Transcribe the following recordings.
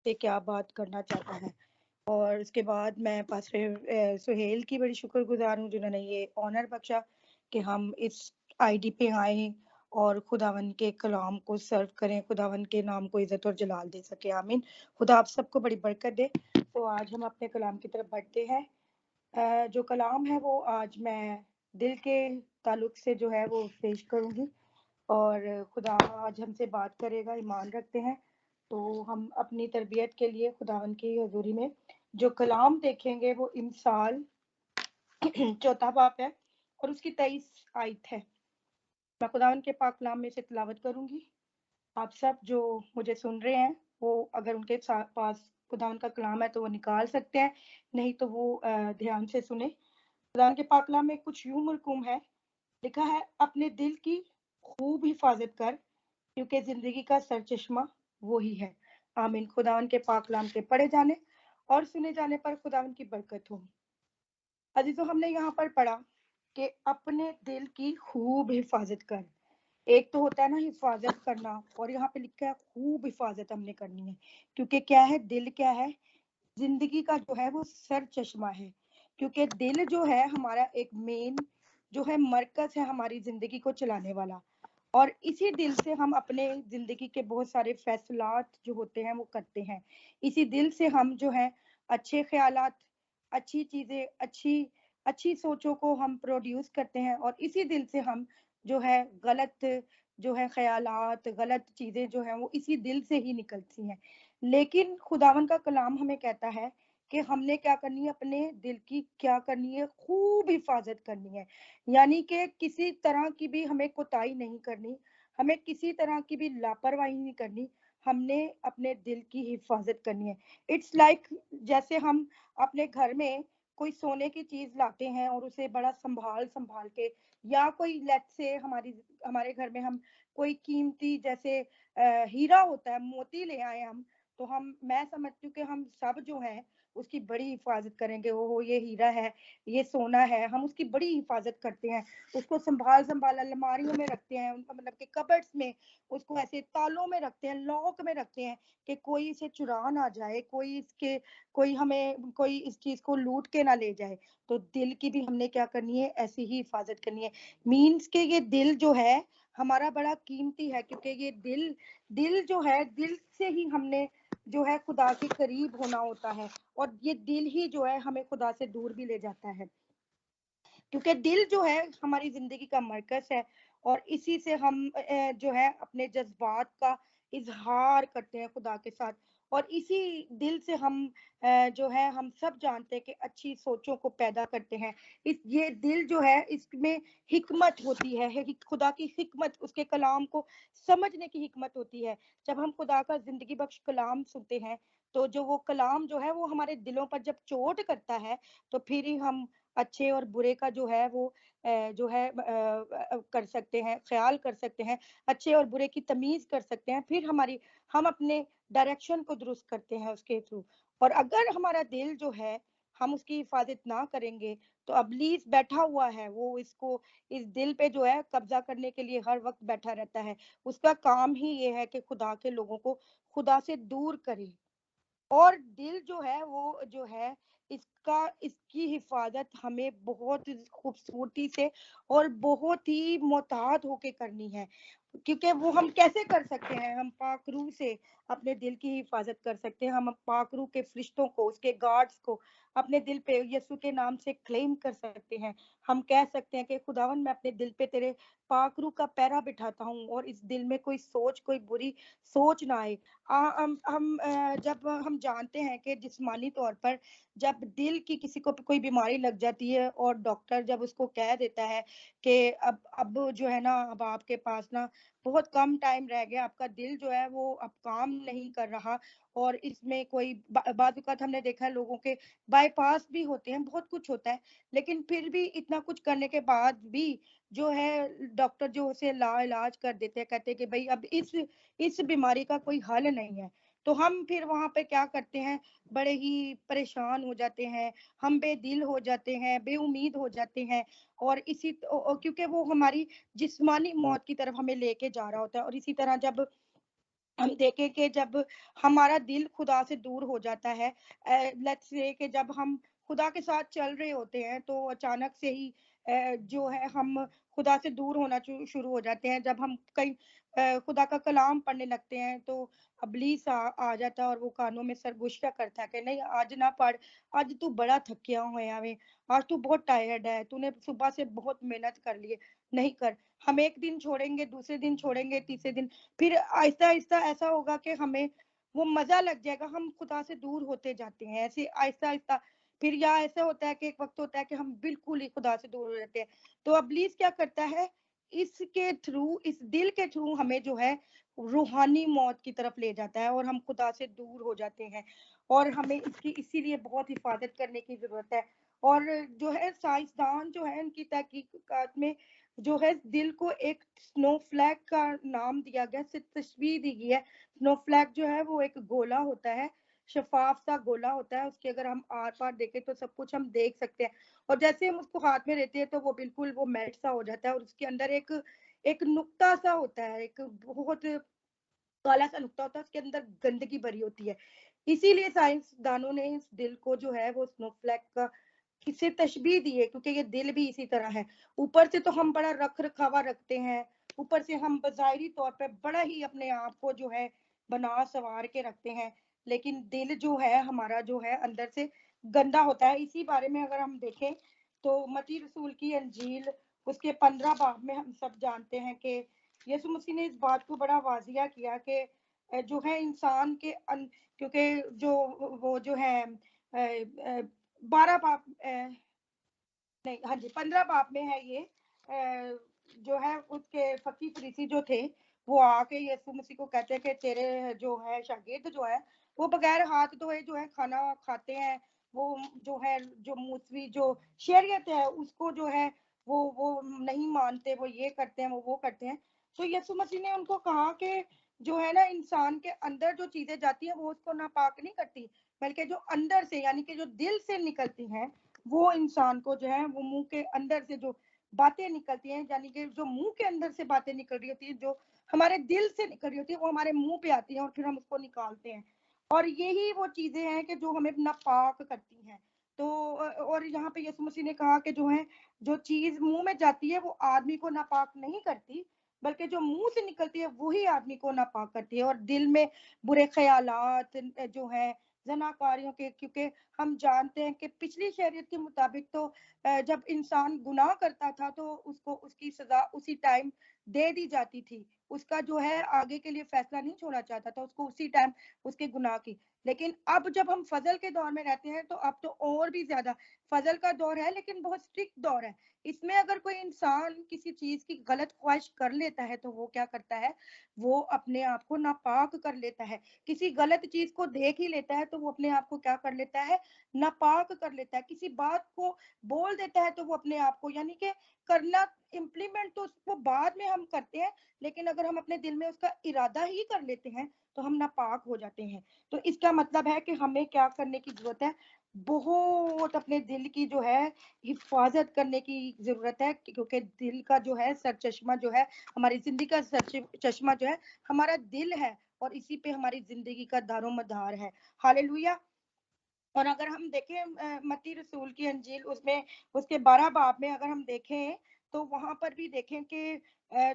से क्या बात करना चाहता है। और उसके बाद मैं पास्टर सुहेल की बड़ी शुक्रगुजार हूँ जिन्होंने ये ऑनर बख्शा कि हम इस आईडी पे आए और खुदावन के कलाम को सर्व करें, खुदावन के नाम को इज्जत और जलाल दे सके। आमीन। खुदा आप सबको बड़ी बरकत दे। तो आज हम अपने कलाम की तरफ बढ़ते हैं। जो कलाम है वो आज मैं दिल के ताल्लुक से जो है वो पेश करूंगी और खुदा आज हमसे बात करेगा, ईमान रखते हैं। तो हम अपनी तरबियत के लिए खुदावन की हजूरी में जो कलाम देखेंगे वो इमसाल चौथा बाप है और उसकी 23 आयत है। मैं खुदावन के पाक कलाम में से तिलावत करूंगी। आप सब जो मुझे सुन रहे हैं वो अगर उनके पास खुदावन का कलाम है तो वो निकाल सकते हैं, नहीं तो वो ध्यान से सुने। खुदावन के पाक कलाम में कुछ यूं मरकूम है, लिखा है अपने दिल की खूब हिफाजत कर क्योंकि जिंदगी का सरचश्मा वो ही है। आमीन। खुदावन के पाक कलाम के पढ़े जाने और सुने जाने पर खुदावन की बरकत हो। अजीजों, हमने यहाँ पर पढ़ा कि अपने दिल की खूब हिफाजत कर। एक तो होता है ना हिफाजत करना, और यहाँ पे लिखा है खूब हिफाजत हमने करनी है। क्योंकि क्या है, दिल क्या है, जिंदगी का जो है वो सर चश्मा है। क्योंकि दिल जो है हमारा एक मेन जो है मरकज है हमारी जिंदगी को चलाने वाला। और इसी दिल से हम अपने जिंदगी के बहुत सारे फैसलात जो होते हैं वो करते हैं। इसी दिल से हम जो है अच्छे ख्यालात, अच्छी चीजें, अच्छी अच्छी सोचों को हम प्रोड्यूस करते हैं, और इसी दिल से हम जो है गलत जो है ख्यालात, गलत चीजें जो है वो इसी दिल से ही निकलती हैं। लेकिन खुदावन का कलाम हमें कहता है कि हमने क्या करनी है, अपने दिल की क्या करनी है, खूब हिफाजत करनी है। यानी कि किसी तरह की भी हमें कोताही नहीं करनी, हमें किसी तरह की भी लापरवाही नहीं करनी, हमने अपने दिल की हिफाजत करनी है। इट्स लाइक जैसे हम अपने घर में कोई सोने की चीज लाते हैं और उसे बड़ा संभाल संभाल के, या कोई लेट से हमारे घर में हम कोई कीमती जैसे हीरा होता है, मोती ले आए हम, तो मैं समझती हूँ कि हम सब जो है उसकी बड़ी हिफाजत करेंगे। वो ये हीरा है, ये सोना है, हम उसकी बड़ी हिफाजत करते हैं। उसको संभाल संभाल अलमारियों में रखते हैं, उनका मतलब कि कबर्ड्स में, उसको ऐसे तालों में रखते हैं, लॉक में रखते हैं कि कोई इसे चुरा ना जाए, कोई इस चीज को लूट के ना ले जाए। तो दिल की भी हमने क्या करनी है, ऐसी ही हिफाजत करनी है। मीन्स के ये दिल जो है हमारा बड़ा कीमती है, क्योंकि ये दिल दिल जो है, दिल से ही हमने जो है खुदा के करीब होना होता है, और ये दिल ही जो है हमें खुदा से दूर भी ले जाता है। क्योंकि दिल जो है हमारी जिंदगी का मरकज है, और इसी से हम जो है अपने जज्बात का इजहार करते हैं खुदा के साथ। और इसी दिल से हम जो है हम सब जानते हैं कि अच्छी सोचों को पैदा करते हैं। ये दिल जो है इसमें हिकमत होती है, खुदा की हिकमत, उसके कलाम को समझने की हिकमत होती है। जब हम खुदा का जिंदगी बख्श कलाम सुनते हैं तो जो वो कलाम जो है वो हमारे दिलों पर जब चोट करता है, तो फिर ही हम अच्छे और बुरे का जो है वो जो है कर सकते हैं, ख्याल कर सकते हैं, अच्छे और बुरे की तमीज कर सकते हैं। फिर हम अपने डायरेक्शन को दुरुस्त करते हैं उसके थ्रू। और अगर हमारा दिल जो है हम उसकी हिफाजत ना करेंगे, तो अबलीस बैठा हुआ है, वो इस दिल पे जो है कब्जा करने के लिए हर वक्त बैठा रहता है। उसका काम ही ये है कि खुदा के लोगों को खुदा से दूर करे। और दिल जो है वो जो है इसकी हिफाजत हमें बहुत खूबसूरती से और बहुत ही मोहतात होके करनी है। क्योंकि वो हम कैसे कर सकते हैं, हम पाक रूह से अपने दिल की हिफाजत कर सकते हैं। हम पाक रूह के फरिश्तों को, उसके गार्ड्स को अपने दिल पे यीशु के नाम से क्लेम कर सकते हैं। हम कह सकते हैं कि खुदावन मैं अपने दिल पे तेरे पाक रूह का पैरा बिठाता हूँ, और इस दिल में कोई बुरी सोच ना आए। जब हम जानते हैं कि जिस्मानी तौर पर जब दिल की किसी को कोई बीमारी लग जाती है और डॉक्टर जब उसको कह देता है कि अब जो है ना, अब आपके पास ना बहुत कम टाइम रह गया, आपका दिल जो है वो अब काम नहीं कर रहा, और इसमें कोई बात हमने देखा है लोगों के बाईपास भी होते हैं, बहुत कुछ होता है। लेकिन फिर भी इतना कुछ करने के बाद भी जो है डॉक्टर जो उसे ला इलाज कर देते हैं, कहते हैं कि भाई अब इस बीमारी का कोई हल नहीं है। तो हम फिर वहां पे क्या करते हैं, बड़े ही परेशान हो जाते हैं, हम बेदिल हो जाते हैं, बेउम्मीद हो जाते हैं। और क्योंकि वो हमारी जिस्मानी मौत की तरफ हमें लेके जा रहा होता है। और इसी तरह जब हम देखें कि जब हमारा दिल खुदा से दूर हो जाता है, लेट्स से कि जब हम खुदा के साथ चल रहे होते हैं तो अचानक से ही जो है हम खुदा से दूर होना शुरू हो जाते हैं। जब हम कहीं खुदा का कलाम पढ़ने लगते हैं तो इब्लीस आ जाता है और वो कानों में सरगुशिया करता है कि नहीं आज ना पढ़, आज तू बड़ा थकिया होया वे, आज तू बहुत टायर्ड है, तूने सुबह से बहुत मेहनत कर ली है, नहीं कर। हम एक दिन छोड़ेंगे, दूसरे दिन छोड़ेंगे, तीसरे दिन, फिर आहिस्ता-आहिस्ता ऐसा होगा कि हमें वो मज़ा लग जाएगा, हम खुदा से दूर होते जाते हैं, ऐसे आहिस्ता-आहिस्ता। फिर या ऐसा होता है कि एक वक़्त होता है कि हम बिल्कुल ही खुदा से दूर हो जाते हैं। तो इब्लीस क्या करता है, इसके थ्रू, इस दिल के थ्रू हमें जो है रूहानी मौत की तरफ ले जाता है और हम खुदा से दूर हो जाते हैं और हमें इसकी इसीलिए बहुत हिफ़ाज़त करने की ज़रूरत है। और जो है साइंसदान जो है उनकी तहकीकात में जो है दिल को एक स्नोफ्लैक का नाम दिया गया, तशबीह दी गई है। स्नोफ्लैक जो है वो एक गोला होता है, शफाफ सा गोला होता है, उसके अगर हम आर पार देखें तो सब कुछ हम देख सकते हैं। और जैसे हम उसको हाथ में लेते हैं तो वो बिल्कुल वो मेल्ट सा हो जाता है और उसके अंदर एक एक नुक्ता सा होता है, एक बहुत काला सा नुक्ता होता है, उसके अंदर गंदगी भरी होती है। इसीलिए साइंसदानों ने इस दिल को जो है वो स्नोफ्लैक का किसे तशबीह दी है, क्योंकि ये दिल भी इसी तरह है। ऊपर से तो हम बड़ा रख रखावा रखते हैं, ऊपर से हम बज़ाहिरी तौर पे बड़ा ही अपने आप को जो है बना सवार के रखते हैं, लेकिन दिल जो है हमारा जो है अंदर से गंदा होता है। इसी बारे में अगर हम देखें तो मती रसूल की अंजील उसके 15 बाब में हम सब जानते हैं कि यीशु मसीह ने इस बात को बड़ा वाजिया किया कि जो है इंसान के क्योंकि जो वो जो है 12 बाब नहीं, हाँ जी, 15 बाब में है ये। जो है उसके फकी फरीसी जो थे, वो आके यीशु मसीह को कहते हैं कि तेरे जो है शागिर्द जो है, वो बगैर हाथ धोए जो है खाना खाते हैं। वो जो है जो मूसवी जो शरीयत है उसको जो है वो नहीं मानते, वो ये करते हैं, वो करते हैं। तो यीशु मसीह ने उनको कहा कि जो है ना इंसान के अंदर जो चीजें जाती हैं वो उसको नापाक नहीं करती, बल्कि जो अंदर से यानी कि जो दिल से निकलती हैं वो इंसान को जो है वो मुंह के अंदर से जो बातें निकलती हैं, यानी कि जो मुंह के अंदर से बातें निकल रही होती है, जो हमारे दिल से निकल रही होती है, वो हमारे मुंह पे आती है और फिर हम उसको निकालते हैं। और यही वो चीजें हैं कि जो हमें नापाक करती हैं। तो और यहाँ पे यीशु मसीह ने कहा कि जो है जो चीज मुंह में जाती है वो आदमी को नापाक नहीं करती, बल्कि जो मुंह से निकलती है वही आदमी को नापाक करती है। और दिल में बुरे ख्यालात जो है जनाकारियों के, क्योंकि हम जानते हैं कि पिछली शरीयत के मुताबिक तो जब इंसान गुनाह करता था तो उसको उसकी सजा उसी टाइम दे दी जाती थी। उसका जो है आगे के लिए फैसला नहीं छोड़ा जाता था, उसको उसी टाइम उसके गुनाह की। लेकिन अब जब हम फजल के दौर में रहते हैं तो अब तो और भी ज्यादा फजल का दौर है, लेकिन बहुत स्ट्रिक्ट दौर है। इसमें अगर कोई इंसान किसी चीज की गलत ख्वाहिश कर लेता है तो वो क्या करता है, वो अपने आप को नापाक कर लेता है। किसी गलत चीज को देख ही लेता है तो वो अपने आप को क्या कर लेता है, नापाक कर लेता है। किसी बात को बोल देता है तो वो अपने आप को, यानी कि करना, इम्प्लीमेंट तो उसको बाद में हम करते हैं, लेकिन अगर हम अपने दिल में उसका इरादा ही कर लेते हैं तो हम नापाक हो जाते हैं। तो इसका मतलब है कि हमें क्या करने की जरूरत है, बहुत अपने दिल की जो है हिफाजत करने की जरूरत है, क्योंकि दिल का जो है सर चश्मा जो है, हमारी जिंदगी का सर चश्मा जो है हमारा दिल है, और इसी पे हमारी जिंदगी का दारो मदार है। हालेलुया। और अगर हम देखें मत्ती रसूल की अंजील उसमें उसके 12 बाब में अगर हम देखें तो वहां पर भी देखें कि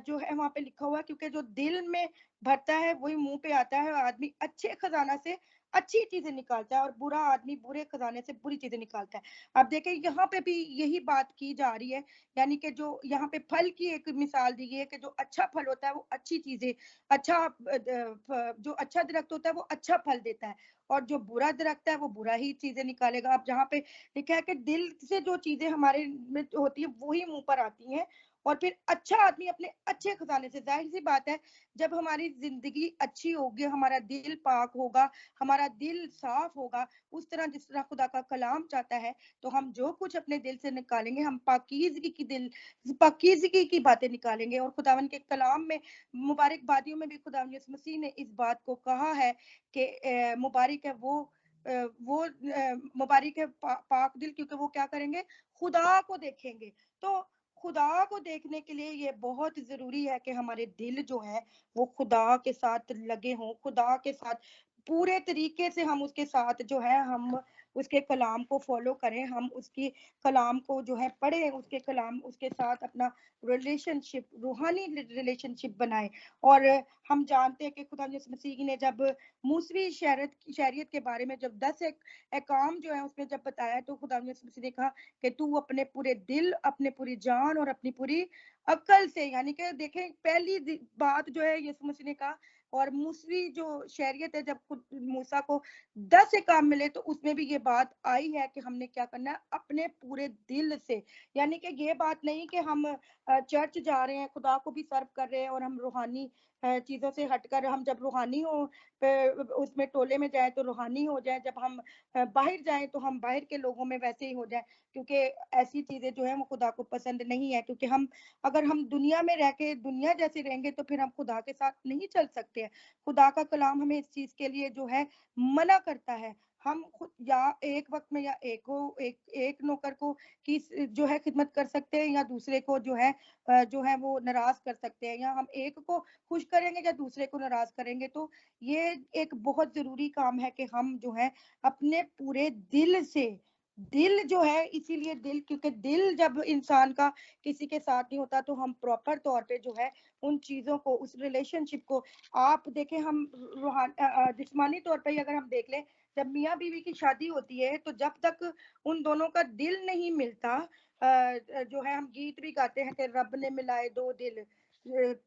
जो है वहां पे लिखा हुआ है, क्योंकि जो दिल में भरता है वही मुंह पे आता है। आदमी अच्छे खजाना से अच्छी चीजें निकालता है और बुरा आदमी बुरे खजाने से बुरी चीजें निकालता है। अब देखें यहाँ पे भी यही बात की जा रही है, यानी कि जो यहाँ पे फल की एक मिसाल दी गई है कि जो अच्छा फल होता है वो अच्छी चीजें, अच्छा जो अच्छा दरख्त होता है वो अच्छा फल देता है, और जो बुरा दरख्त है वो बुरा ही चीजें निकालेगा। अब जहाँ पे लिखा है कि दिल से जो चीजें हमारे में होती है वही मुंह पर आती हैं, और फिर अच्छा आदमी अपने अच्छे खजाने से, जाहिर सी बात है जब हमारी जिंदगी अच्छी होगी, हमारा दिल पाक होगा, हमारा दिल साफ होगा, उस तरह जिस तरह खुदा का कलाम चाहता है, तो हम जो कुछ अपने दिल से निकालेंगे हम पाकीज़गी की बातें निकालेंगे। और खुदावन के कलाम में मुबारक बादियों में भी खुदावन यीशु मसीह ने इस बात को कहा है कि मुबारक है वो मुबारक है पाक दिल, क्योंकि वो क्या करेंगे, खुदा को देखेंगे। तो خدا کو دیکھنے کے لیے یہ بہت ضروری ہے کہ ہمارے دل جو ہے وہ خدا کے ساتھ لگے ہوں، خدا کے ساتھ پورے طریقے سے ہم اس کے ساتھ جو ہے ہم اس کے کلام کو فالو کریں، ہم اس کی کلام کو جو ہے پڑھیں، اس کے کلام اس کے ساتھ اپنا ریلیشن شپ، روحانی ریلیشن شپ بنائیں۔ اور ہم جانتے ہیں کہ خدا یسوع مسیح نے جب موسوی شریعت کے بارے میں جب 10 احکام جو ہے اس میں جب بتایا تو خدا یسوع مسیح نے کہا کہ تو اپنے پورے دل، اپنے پوری جان اور اپنی پوری عقل سے، یعنی کہ دیکھیں پہلی بات جو ہے یسوع مسیح نے کہا، اور موسوی جو شریعت ہے جب خود موسیٰ کو 10 احکام ملے تو اس میں بھی یہ بات آئی ہے کہ ہم نے کیا کرنا ہے اپنے پورے دل سے، یعنی کہ یہ بات نہیں کہ ہم چرچ جا رہے ہیں، خدا کو بھی سرو کر رہے ہیں اور ہم روحانی چیزوں سے ہٹ کر ہم جب روحانی ہو اس میں ٹولے میں جائیں تو روحانی ہو جائیں، جب ہم باہر جائیں تو ہم باہر کے لوگوں میں ویسے ہی ہو جائیں، کیونکہ ایسی چیزیں جو ہیں وہ خدا کو پسند نہیں ہے، کیونکہ اگر ہم دنیا میں رہ کے دنیا جیسے رہیں گے تو پھر ہم خدا کے ساتھ نہیں چل سکتے ہیں۔ خدا کا کلام ہمیں اس چیز کے لیے جو ہے منع کرتا ہے، ہم خود یا ایک وقت میں یا ایک نوکر کو کی جو ہے خدمت کر سکتے ہیں، یا دوسرے کو جو ہے وہ ناراض کر سکتے ہیں، یا ہم ایک کو خوش کریں گے یا دوسرے کو ناراض کریں گے۔ تو یہ ایک بہت ضروری کام ہے کہ ہم جو ہے اپنے پورے دل سے، دل جو ہے اسی لیے دل، کیونکہ دل جب انسان کا کسی کے ساتھ نہیں ہوتا تو ہم پراپر طور پہ جو ہے ان چیزوں کو، اس ریلیشن شپ کو، آپ دیکھیں ہم جسمانی طور پہ اگر ہم دیکھ لیں، جب میاں بیوی کی شادی ہوتی ہے تو جب تک ان دونوں کا دل نہیں ملتا، جو ہے ہم گیت بھی گاتے ہیں کہ رب نے ملائے دو دل،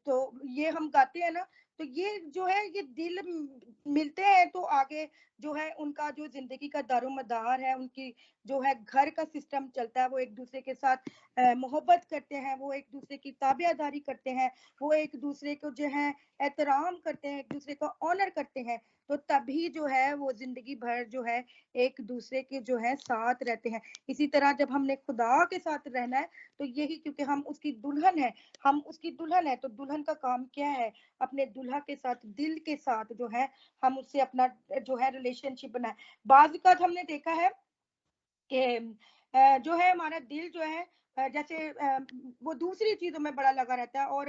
تو یہ ہم گاتے ہیں نا، تو یہ جو ہے یہ دل ملتے ہیں تو آگے جو ہے ان کا جو زندگی کا دار و مدار ہے، ان کی جو ہے گھر کا سسٹم چلتا ہے، وہ ایک دوسرے کے ساتھ محبت کرتے ہیں، وہ ایک دوسرے کی تابع داری کرتے ہیں، وہ ایک دوسرے کو جو ہے احترام کرتے ہیں، ایک دوسرے کا آنر کرتے ہیں، تو تبھی جو ہے وہ زندگی بھر جو ہے ایک دوسرے کے جو ہے ساتھ رہتے ہیں۔ اسی طرح جب ہم نے خدا کے ساتھ رہنا ہے تو یہی، کیونکہ ہم اس کی دلہن ہے، ہم اس کی دلہن ہے، تو دلہن کا کام کیا ہے؟ اپنے دلہا کے ساتھ، دل کے ساتھ جو ہے ہم اس سے اپنا جو ہے ریلیشن شپ بنائے۔ بعض اوقات ہم نے دیکھا ہے کہ جو ہے ہمارا دل جو ہے جیسے وہ دوسری چیزوں میں بڑا لگا رہتا ہے، اور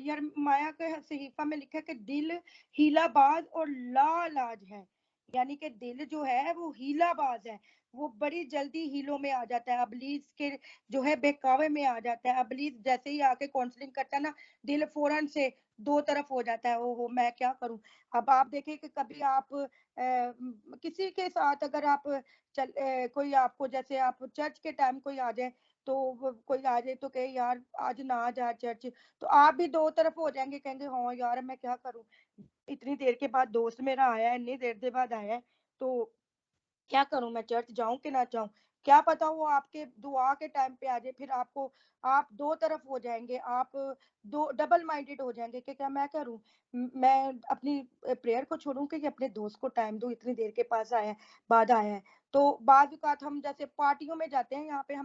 یرمایہ کے صحیفہ میں لکھا ہے کہ دل ہیلا باز اور لا علاج ہے، یعنی کہ دل جو ہے وہ ہیلا باز ہے، وہ بڑی جلدی ہیلوں میں آ جاتا ہے، ابلیس کے جو ہے بہکاوے میں آ جاتا ہے، ابلیس جیسے ہی آ کے کاؤنسلنگ کرتا ہے نا، دل فوراً سے دو طرف ہو جاتا ہے، او میں کیا کروں۔ اب آپ دیکھیں کہ کبھی آپ کسی کے ساتھ اگر آپ کوئی آپ کو، جیسے آپ چرچ کے ٹائم کوئی آ جائے تو کوئی آ جائے تو کہ یار آج نہ جا چرچ، تو آپ بھی دو طرف ہو جائیں گے، کہیں گے ہاں یار میں کیا کروں، اتنی دیر کے بعد دوست میرا آیا ہے، اتنی دیر کے بعد آیا ہے، تو کیا کروں، میں چرچ جاؤں کہ نہ جاؤں، کیا پتا وہ آپ کے دعا کے ٹائم پہ آ جائے، پھر آپ دو طرف ہو جائیں گے، آپ دو ڈبل مائنڈیڈ ہو جائیں گے کہ کیا میں کروں، میں اپنی پریئر کو چھوڑوں کہ اپنے دوست کو ٹائم دوں، اتنی دیر کے پاس آیا ہے، بعد آیا ہے۔ تو بعض اوقات ہم جیسے پارٹیوں میں جاتے ہیں، یہاں پہ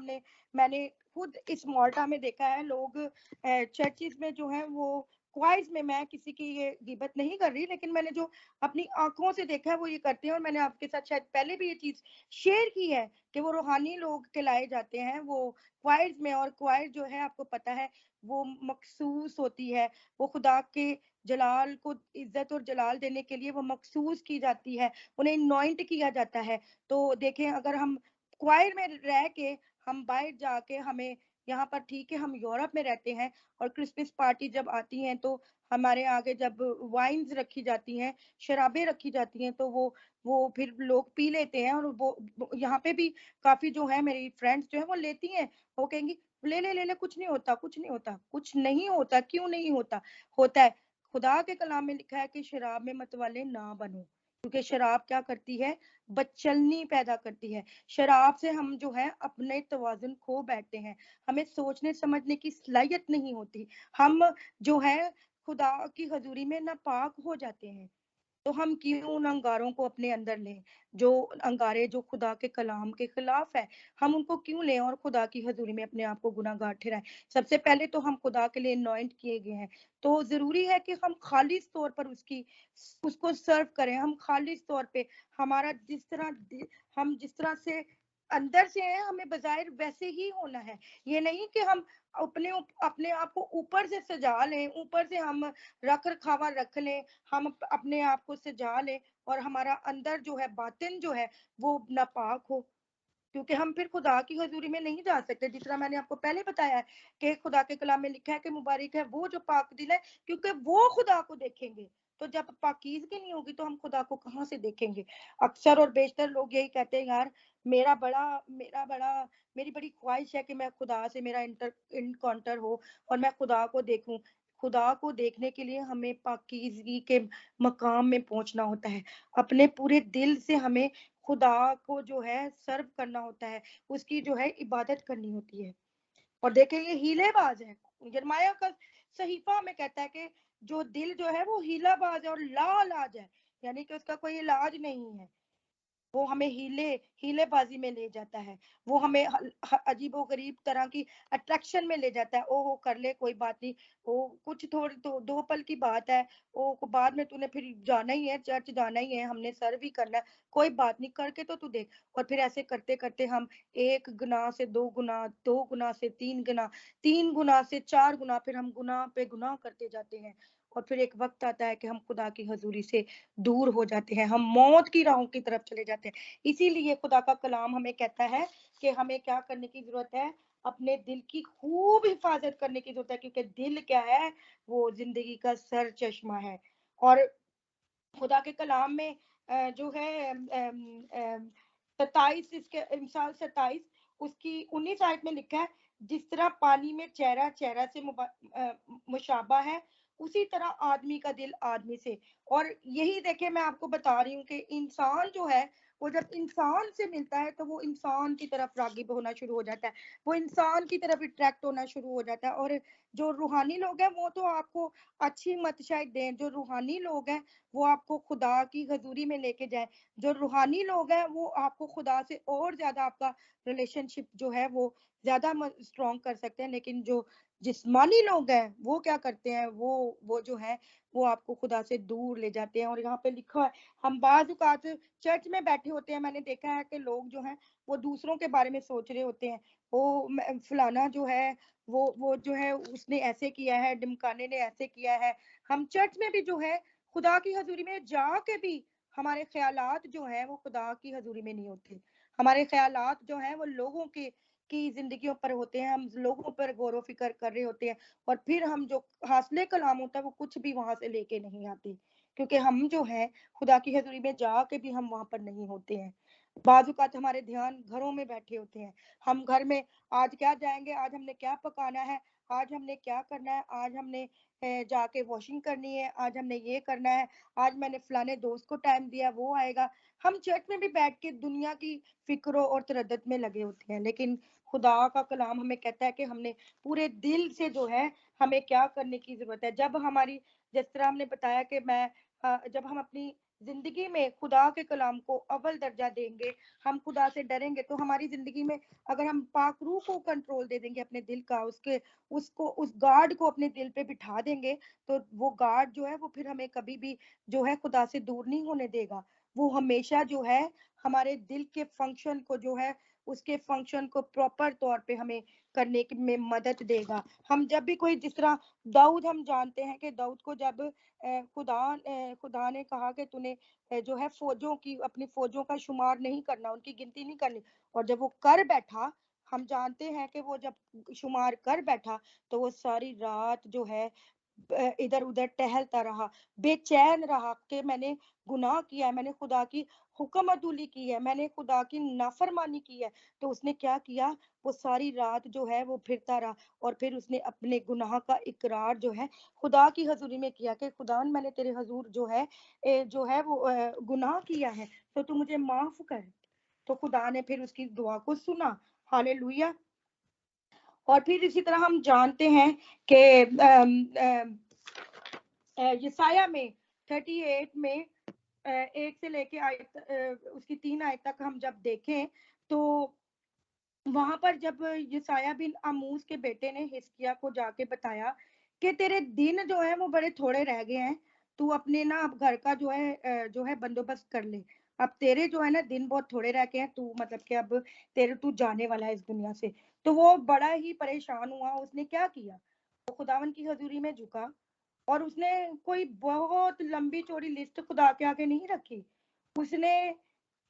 میں نے خود اس مالٹا میں دیکھا ہے، لوگ چرچز میں جو ہیں وہ کوائز میں کسی کی یہ غیبت نہیں کر رہی، لیکن میں نے جو اپنی آنکھوں سے دیکھا ہے وہ یہ کرتے ہیں، اور میں نے آپ کے ساتھ شاید پہلے بھی یہ چیز شیئر کی ہے کہ وہ روحانی لوگ کہلائے جاتے ہیں وہ کوائرز میں، اور کوائر جو ہے آپ کو پتا ہے وہ مخصوص ہوتی ہے، وہ خدا کے جلال کو عزت اور جلال دینے کے لیے وہ مخصوص کی جاتی ہے، انہیں انوائنٹ کیا جاتا ہے۔ تو دیکھیں اگر ہم کوائر میں رہ کے ہم باہر جا کے ہمیں یہاں پر، ٹھیک ہے ہم یورپ میں رہتے ہیں اور کرسمس پارٹی جب آتی ہیں تو ہمارے آگے جب وائنز رکھی جاتی ہیں، شرابیں رکھی جاتی ہیں، تو وہ پھر لوگ پی لیتے ہیں، اور وہ یہاں پہ بھی کافی جو ہے میری فرینڈس جو ہیں وہ لیتی ہیں، وہ کہیں گی لے لے لے لے، کچھ نہیں ہوتا، کچھ نہیں ہوتا، کچھ نہیں ہوتا، کیوں نہیں ہوتا، ہوتا ہے۔ خدا کے کلام میں لکھا ہے کہ شراب میں متوالے نہ بنو، کیونکہ شراب کیا کرتی ہے؟ بدچلنی پیدا کرتی ہے، شراب سے ہم جو ہے اپنے توازن کھو بیٹھتے ہیں، ہمیں سوچنے سمجھنے کی صلاحیت نہیں ہوتی، ہم جو ہے خدا کی حضوری میں ناپاک ہو جاتے ہیں۔ تو ہم کیوں ان انگاروں کو اپنے اندر لیں، جو انگارے جو خدا کے کلام کے خلاف ہے، ہم ان کو کیوں لیں اور خدا کی حضوری میں اپنے آپ کو گناہ گار ٹھہرائیں۔ سب سے پہلے تو ہم خدا کے لیے انوائنٹ کیے گئے ہیں، تو ضروری ہے کہ ہم خالص طور پر اس کو سرو کریں، ہم خالص طور پہ ہمارا جس طرح سے اندر سے ہے ہمیں بظاہر ویسے ہی ہونا ہے. یہ نہیں کہ ہم اپنے آپ کو اوپر سے سجا لیں, اوپر سے ہم رکھ رکھاوا رکھ لیں, ہم اپنے آپ کو سجا لیں اور ہمارا اندر جو ہے باطن جو ہے وہ ناپاک ہو, کیونکہ ہم پھر خدا کی حضوری میں نہیں جا سکتے. جس طرح میں نے آپ کو پہلے بتایا ہے کہ خدا کے کلام میں لکھا ہے کہ مبارک ہے وہ جو پاک دل ہے, کیونکہ وہ خدا کو دیکھیں گے. تو جب پاکیزگی نہیں ہوگی تو ہم خدا کو کہاں سے دیکھیں گے؟ اکثر اور بیشتر لوگ یہی کہتے ہیں, یار میری بڑی خواہش ہے کہ میں خدا سے میرا انکاؤنٹر ہو اور میں خدا کو دیکھوں. خدا کو دیکھنے کے لیے ہمیں پاکیزگی کے مقام میں پہنچنا ہوتا ہے. اپنے پورے دل سے ہمیں خدا کو جو ہے سرو کرنا ہوتا ہے, اس کی جو ہے عبادت کرنی ہوتی ہے. اور دیکھیں یہ ہیلے باز ہے. یرمایہ کا صحیفہ میں کہتا ہے کہ جو دل جو ہے وہ ہیلا باز ہے اور لا علاج ہے, یعنی کہ اس کا کوئی علاج نہیں ہے. وہ ہمیں ہیلے بازی میں لے جاتا ہے, وہ ہمیں عجیب و غریب طرح کی اٹریکشن میں لے جاتا ہے. او کر لے کوئی بات نہیں, وہ کچھ تھوڑی دو پل کی بات ہے, وہ بعد میں تو نے پھر جانا ہی ہے, چرچ جانا ہی ہے, ہم نے سر بھی کرنا ہے, کوئی بات نہیں, کر کے تو دیکھ. اور پھر ایسے کرتے کرتے ہم ایک گناہ سے دو گنا, دو گنا سے تین گنا, تین گنا سے چار گنا, پھر ہم گناہ پہ گناہ کرتے جاتے ہیں. اور پھر ایک وقت آتا ہے کہ ہم خدا کی حضوری سے دور ہو جاتے ہیں, ہم موت کی راہوں کی طرف چلے جاتے ہیں. اسی لیے خدا کا کلام ہمیں کہتا ہے کہ ہمیں کیا کرنے کی ضرورت ہے؟ اپنے دل کی خوب حفاظت کرنے کی ضرورت ہے, کیونکہ دل کیا ہے؟ وہ زندگی کا سر چشمہ ہے. اور خدا کے کلام میں جو ہے 27 اس کے مثال 27 اس کی 19 آیت میں لکھا ہے, جس طرح پانی میں چہرہ چہرہ سے مشابہ ہے, اسی طرح آدمی کا دل آدمی سے. اور یہی دیکھیں میں آپ کو بتا رہی ہوں کہ انسان جو ہے وہ جب انسان سے ملتا ہے تو وہ انسان کی طرف راغب ہونا شروع ہو جاتا ہے, وہ انسان کی طرف اٹریکٹ ہونا شروع ہو جاتا ہے. اور جو روحانی لوگ ہیں وہ تو آپ کو اچھی مت شاید دیں, جو روحانی لوگ ہیں وہ آپ کو خدا کی حضوری میں لے کے جائیں. جو روحانی لوگ ہیں وہ آپ کو خدا سے اور زیادہ آپ کا ریلیشن شپ جو ہے وہ زیادہ اسٹرانگ کر سکتے ہیں. لیکن جو جسمانی لوگ ہیں وہ کیا کرتے ہیں, وہ جو ہے وہ آپ کو خدا سے دور لے جاتے ہیں. اور یہاں پہ لکھا ہے, ہم بعض اوقات چرچ میں بیٹھے ہوتے ہیں, میں نے دیکھا ہے کہ لوگ جو ہیں وہ دوسروں کے بارے میں سوچ رہے ہوتے ہیں, وہ فلانا جو ہے وہ جو ہے اس نے ایسے کیا ہے, ڈمکانے نے ایسے کیا ہے. ہم چرچ میں بھی جو ہے خدا کی حضوری میں جا کے بھی ہمارے خیالات جو ہیں وہ خدا کی حضوری میں نہیں ہوتے. ہمارے خیالات جو ہیں وہ لوگوں کی زندگیوں پر ہوتے ہیں, ہم لوگوں پر غور و فکر کر رہے ہوتے ہیں, اور پھر ہم جو حاصل کلام ہوتا ہے وہ کچھ بھی وہاں سے لے کے نہیں آتے, کیونکہ ہم جو ہے خدا کی حضوری میں جا کے بھی ہم وہاں پر نہیں ہوتے ہیں. بعض اوقات ہمارے دھیان گھروں میں بیٹھے ہوتے ہیں, ہم گھر میں آج کیا جائیں گے, آج ہم نے کیا پکانا ہے, آج ہم نے کیا کرنا ہے, آج ہم نے جا کے واشنگ کرنی ہے, آج ہم نے یہ کرنا ہے, آج میں نے فلانے دوست کو ٹائم دیا وہ آئے گا. ہم چرچ میں بھی بیٹھ کے دنیا کی فکروں اور تردد میں لگے ہوتے ہیں. لیکن خدا کا کلام ہمیں کہتا ہے کہ ہم نے پورے دل سے جو ہے ہمیں کیا کرنے کی ضرورت ہے. جب ہماری, جس طرح ہم نے بتایا کہ جب ہم اپنی زندگی میں خدا کے کلام کو اول درجہ دیں گے, ہم خدا سے ڈریں گے, تو ہماری زندگی میں اگر ہم پاک روح کو کنٹرول دے دیں گے اپنے دل کا, اس گارڈ کو اپنے دل پہ بٹھا دیں گے, تو وہ گارڈ جو ہے وہ پھر ہمیں کبھی بھی جو ہے خدا سے دور نہیں ہونے دے گا. وہ ہمیشہ جو ہے ہمارے دل کے فنکشن کو جو ہے اس کے فنکشن کو پراپر طور پہ ہمیں کرنے میں مدد دے گا. ہم جب بھی کوئی, جس طرح داؤد, ہم جانتے ہیں کہ داؤد کو جب خدا نے کہا کہ تو نے جو ہے اپنی فوجوں کا شمار نہیں کرنا, ان کی گنتی نہیں کرنی, اور جب وہ کر بیٹھا, ہم جانتے ہیں کہ وہ جب شمار کر بیٹھا تو وہ ساری رات جو ہے ادھر ادھر ٹہلتا رہا, بے چین رہا کہ میں نے گناہ کیا ہے, میں نے خدا کی حکم عدولی کی ہے, میں نے خدا کی نافرمانی کی ہے. تو اس نے کیا کیا, وہ ساری رات جو ہے وہ پھرتا رہا, اور پھر اس نے اپنے گناہ کا اقرار جو ہے خدا کی حضوری میں کیا کہ خدا میں نے تیرے حضور جو ہے وہ گناہ کیا ہے, تو تو مجھے معاف کر. تو خدا نے پھر اس کی دعا کو سنا. ہاللیلویا. اور پھر اسی طرح ہم جانتے ہیں کہ یسایہ میں 38 میں 1 سے لے کے اس کی 3 آیت تک ہم جب دیکھیں تو وہاں پر جب یسایہ بن آموز کے بیٹے نے حزقیہ کو جا کے بتایا کہ تیرے دن جو ہے وہ بڑے تھوڑے رہ گئے ہیں, تو اپنے نا اب گھر کا جو ہے بندوبست کر لے. अब तेरे जो है ना दिन बहुत थोड़े रह गए हैं, तू मतलब कि अब तेरे तू जाने वाला है इस दुनिया से। तो वो बड़ा ही परेशान हुआ, उसने क्या किया, वो खुदावन की हजूरी में झुका और उसने कोई बहुत लंबी चौड़ी लिस्ट खुदा के आगे नहीं रखी। उसने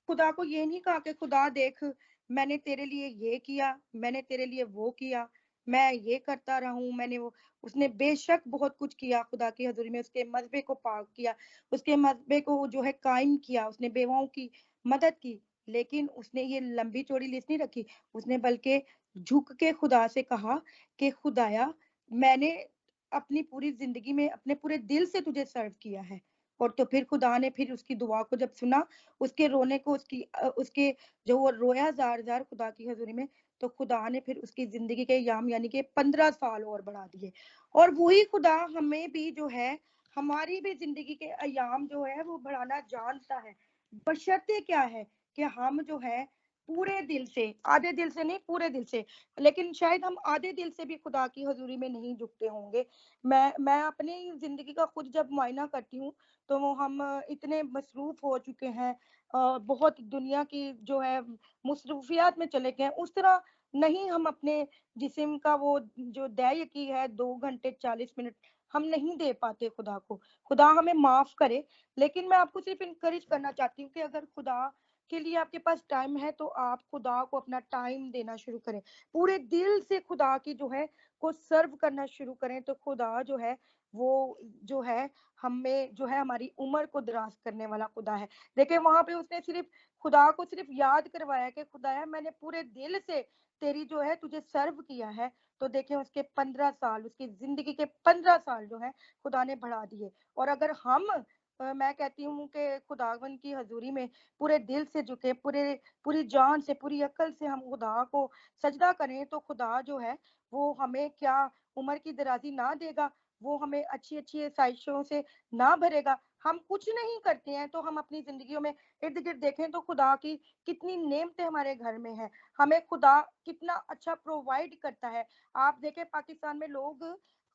खुदा को ये नहीं कहा कि खुदा देख, मैंने तेरे लिए ये किया, मैंने तेरे लिए वो किया, मैं ये करता रहा हूँ, मैंने वो। उसने बेशक बहुत कुछ किया खुदा की हजूरी में, उसके मजबे को पाक किया, उसके मजबे को जो है कायम किया, उसने बेवाओं की मदद की। लेकिन उसने ये लंबी चौड़ी लिस्ट नहीं रखी। उसने बल्कि झुक के खुदा से कहा कि खुदाया, मैंने अपनी पूरी जिंदगी में अपने पूरे दिल से तुझे सर्व किया है। और तो फिर खुदा ने फिर उसकी दुआ को जब सुना, उसके रोने को, उसके जो वो रोया जार जार खुदा की हजूरी में, तो खुदा ने फिर उसकी जिंदगी के याम यानी कि 15 साल और बढ़ा दिए। और वही खुदा हमें भी जो है, हमारी भी जिंदगी के अयाम जो है वो बढ़ाना जानता है। बशर्ते क्या है कि हम जो है पूरे दिल से, आधे दिल से नहीं, पूरे दिल से। लेकिन शायद हम आधे दिल से भी खुदा की हजूरी में नहीं झुकते होंगे। मैं अपनी जिंदगी का खुद जब मुआयना करती हूँ, तो वो हम इतने मसरूफ हो चुके हैं, बहुत दुनिया की जो है मसरूफियात में चले गए हैं। उस तरह नहीं हम अपने जिस्म का वो जो दैय की है 2 घंटे 40 मिनट हम नहीं दे पाते खुदा को। खुदा हमें माफ करे। लेकिन मैं आपको सिर्फ इनकरेज करना चाहती हूँ कि अगर खुदा के लिए आपके पास टाइम है, तो आप खुदा को अपना टाइम देना शुरू करें, पूरे दिल से खुदा की जो है को सर्व करना शुरू करें। तो खुदा जो है वो जो है हमें जो है हमारी उम्र को दराज करने वाला खुदा है। देखिए वहां पे उसने सिर्फ खुदा को सिर्फ याद करवाया कि खुदाया मैंने पूरे दिल से तेरी जो है तुझे सर्व किया है। तो देखें उसके 15 साल, उसकी जिंदगी के 15 साल जो है खुदा ने बढ़ा दिए। और अगर हम मैं कहती हूँ कि खुदावन की हजूरी में पूरे दिल से झुके, पूरी जान से, पूरी अकल से हम खुदा को सजदा करें, तो खुदा जो है वो हमें क्या उम्र की दराजी ना देगा, वो हमें अच्छी अच्छी आसाइशों से ना भरेगा। हम कुछ नहीं करते हैं तो हम अपनी जिंदगियों में इर्द गिर्द देखें तो खुदा की कितनी नेमतें हमारे घर में है, हमें खुदा कितना अच्छा प्रोवाइड करता है। आप देखें पाकिस्तान में लोग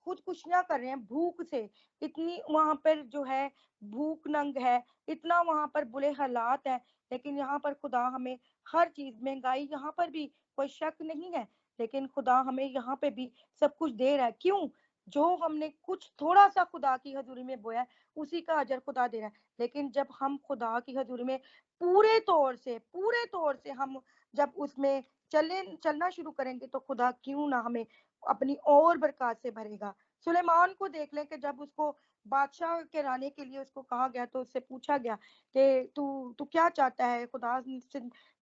खुदकुशियां कर रहे हैं भूख से, इतनी वहां पर जो है भूख नंग है, इतना वहां पर बुरे हालात है। लेकिन यहाँ पर खुदा हमें हर चीज, महंगाई यहाँ पर भी कोई शक नहीं है, लेकिन खुदा हमें यहाँ पे भी सब कुछ दे रहा है। क्यों? जो हमने कुछ थोड़ा सा खुदा की हजूरी में बोया, उसी का अजर खुदा दे रहा है। लेकिन जब हम खुदा की हजूरी में पूरे तौर से हम जब उसमें चलना शुरू करेंगे, तो खुदा क्यों ना हमें अपनी और बरकत से भरेगा। सुलेमान को देख लें कि जब उसको बादशाह कराने के लिए उसको कहा गया, तो उससे पूछा गया कि तू तू क्या चाहता है, खुदा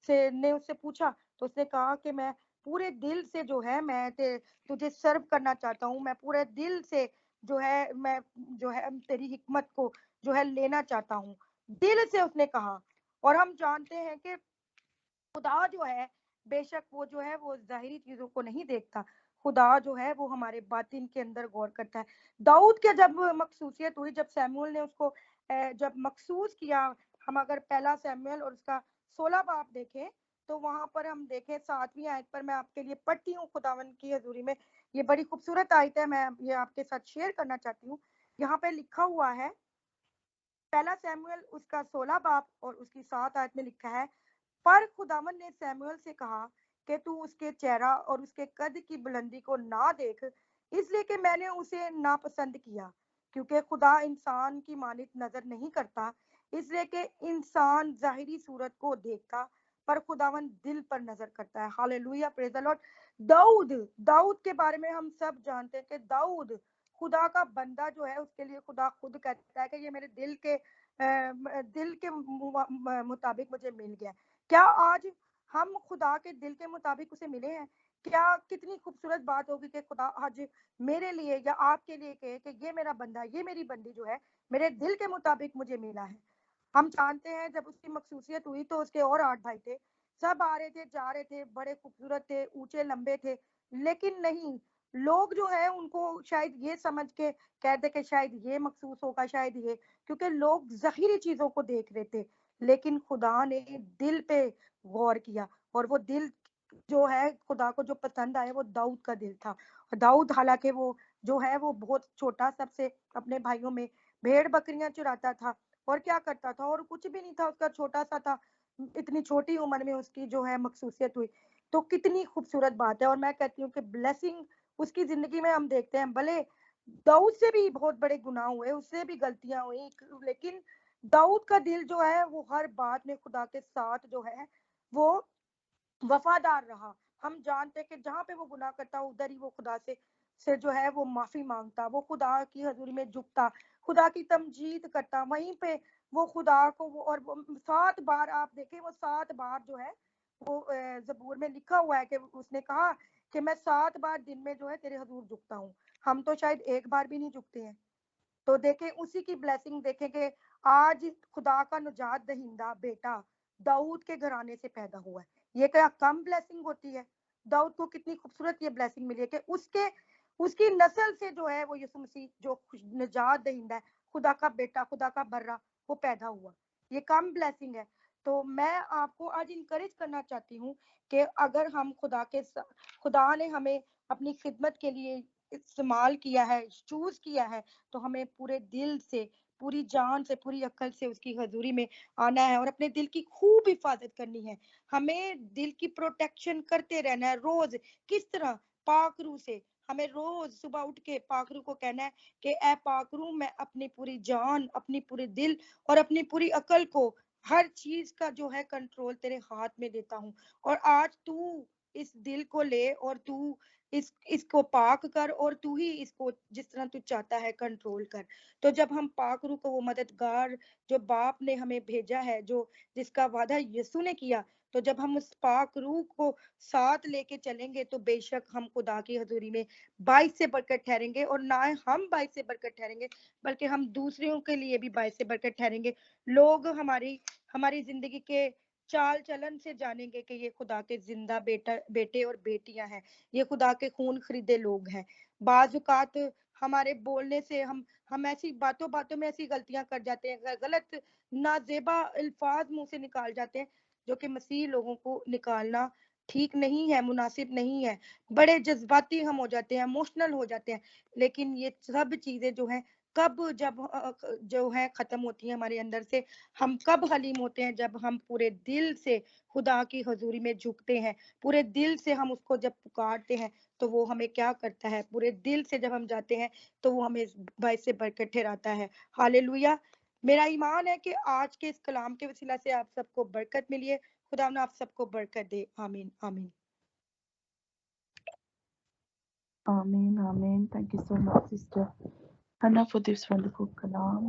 से ने उससे पूछा, तो उसने कहा कि मैं पूरे दिल से जो है मैं तुझे सर्व करना चाहता हूँ, मैं पूरे दिल से जो है मैं जो है तेरी हिकमत को जो है लेना चाहता हूँ, दिल से उसने कहा। और हम जानते हैं कि खुदा जो है बेशक वो जो है वो ज़ाहिरी चीज़ों को नहीं देखता, खुदा जो है वो हमारे बातिन के अंदर गौर करता है। दाऊद के जब मखसूसियत हुई, जब सैमुअल ने उसको जब मखसूस किया, हम अगर पहला सैमुअल और उसका 16 बाब देखें, तो वहां पर हम देखें 7वीं आयत पर, मैं आपके लिए पढ़ती हूँ खुदावन की हजूरी में। ये बड़ी खूबसूरत आयत है, मैं ये आपके साथ शेयर करना चाहती हूँ। यहाँ पे लिखा हुआ है, पहला सैमुअल उसका 16 बाब और उसकी 7 आयत में लिखा है, पर खुदावन ने सैमुअल से कहा कि तू उसके चेहरा और उसके कद की बुलंदी को ना देख, इसलिए कि मैंने उसे नापसंद किया। क्योंकि खुदा इंसान की मानित नजर नहीं करता, इसलिए कि इंसान जाहिरी सूरत को देखता, पर खुदावन दिल पर नजर करता है। Hallelujah, praise the Lord. Dawood Dawood के बारे में हम सब जानते हैं कि दाऊद खुदा का बंदा जो है, उसके लिए खुदा खुद कहता है कि ये मेरे दिल के मुताबिक मुझे मिल गया। क्या आज हम खुदा के दिल के मुताबिक उसे मिले हैं? क्या कितनी खूबसूरत बात होगी कि खुदा आज मेरे लिए या आपके लिए कहे कि ये मेरा बंदा, ये मेरी बंदी जो है मेरे दिल के मुताबिक मुझे मिला है। हम जानते हैं जब उसकी मखसूसियत हुई, तो उसके और 8 भाई थे, सब आ रहे थे जा रहे थे, बड़े खूबसूरत थे, ऊंचे लंबे थे। लेकिन नहीं, लोग जो है उनको शायद ये समझ के कहते कि शायद ये मखसूस होगा, शायद ये, क्योंकि लोग ज़ाहिरी चीजों को देख रहे थे। लेकिन खुदा ने दिल पे गौर किया, और वो दिल जो है खुदा को जो पसंद आया वो दाऊद का दिल था। और दाऊद हालांकि वो जो है वो बहुत छोटा सबसे अपने भाइयों में भेड़ बकरियां चुराता था, اور کیا کرتا تھا, اور کچھ بھی نہیں تھا, اس کا چھوٹا سا تھا, اتنی چھوٹی عمر میں اس کی جو ہے مخصوصیت ہوئی. تو کتنی خوبصورت بات ہے. اور میں کہتی ہوں کہ بلیسنگ اس کی زندگی میں ہم دیکھتے ہیں, بھلے داؤد سے بھی بہت بڑے گناہ ہوئے, اس سے بھی غلطیاں ہوئی, لیکن داؤد کا دل جو ہے وہ ہر بات میں خدا کے ساتھ جو ہے وہ وفادار رہا. ہم جانتے کہ جہاں پہ وہ گناہ کرتا ادھر ہی وہ خدا سے جو ہے وہ معافی مانگتا, وہ خدا کی حضوری میں جھکتا, خدا کی تمجید کرتا, وہیں پہ وہ خدا کو اور 7 بار آپ دیکھیں, وہ 7 بار جو ہے وہ زبور میں لکھا ہوا ہے کہ اس نے کہا کہ میں 7 بار دن میں جو ہے تیرے حضور جھکتا ہوں. ہم تو شاید ایک بار بھی نہیں جھکتے ہیں. تو دیکھیں اسی کی بلیسنگ دیکھیں کہ آج خدا کا نجات دہندہ بیٹا داؤد کے گھرانے سے پیدا ہوا ہے. یہ کیا کم بلیسنگ ہوتی ہے؟ داؤد کو کتنی خوبصورت یہ بلیسنگ ملی ہے کہ اس کی نسل سے جو ہے وہ یسوع مسیح جو نجات دہندہ ہے, خدا کا بیٹا, خدا کا برا, وہ پیدا ہوا. یہ کم بلیسنگ ہے. تو میں آپ کو آج انکریج کرنا چاہتی ہوں کہ اگر ہم خدا نے ہمیں اپنی خدمت کے لیے استعمال کیا ہے, چوز کیا ہے, تو ہمیں پورے دل سے, پوری جان سے, پوری عقل سے اس کی حضوری میں آنا ہے اور اپنے دل کی خوب حفاظت کرنی ہے. ہمیں دل کی پروٹیکشن کرتے رہنا ہے روز. کس طرح؟ پاک روح سے. ہمیں روز صبح اٹھ کے پاک روح کو کہنا ہے کہ اے پاک روح, میں اپنی پوری جان, اپنی پورے دل اور اپنی پوری عقل کو, ہر چیز کا جو ہے کنٹرول تیرے ہاتھ میں دیتا ہوں. اور آج تو اس دل کو لے اور تو اس کو پاک کر, اور تو ہی اس کو جس طرح تو چاہتا ہے کنٹرول کر. تو جب ہم پاک روح کو, وہ مددگار جو باپ نے ہمیں بھیجا ہے, جس کا وعدہ یسوع نے کیا, تو جب ہم اس پاک روح کو ساتھ لے کے چلیں گے تو بے شک ہم خدا کی حضوری میں باعث سے برکت ٹھہریں گے. اور نہ ہم باعث سے برکت ٹھہریں گے بلکہ ہم دوسروں کے لیے بھی باعث سے برکت ٹھہریں گے. لوگ ہماری زندگی کے چال چلن سے جانیں گے کہ یہ خدا کے زندہ بیٹے اور بیٹیاں ہیں, یہ خدا کے خون خریدے لوگ ہیں. بعض اوقات ہمارے بولنے سے ہم ایسی باتوں میں ایسی غلطیاں کر جاتے ہیں, غلط نازیبا الفاظ منہ سے نکال جاتے ہیں جو کہ مسیح لوگوں کو نکالنا ٹھیک نہیں ہے, مناسب نہیں ہے. بڑے جذباتی ہم ہو جاتے ہیں, ایموشنل ہو جاتے ہیں. لیکن یہ سب چیزیں جو ہیں کب جب جو ہے ختم ہوتی ہیں ہمارے اندر سے, ہم کب حلیم ہوتے ہیں جب ہم پورے دل سے خدا کی حضوری میں جھکتے ہیں, پورے دل سے ہم اس کو جب پکارتے ہیں تو وہ ہمیں کیا کرتا ہے, پورے دل سے جب ہم جاتے ہیں تو وہ ہمیں باعث سے برکت ٹھہراتا ہے. ہاللویا. میرا ایمان ہے کہ آج کے اس کلام کے وسیلہ سے آپ سب کو برکت ملی ہے. خدا نے آپ سب کو برکت دے. آمین آمین. Amen. Amen. Thank you so much, Sister Hannah, for this wonderful kalam.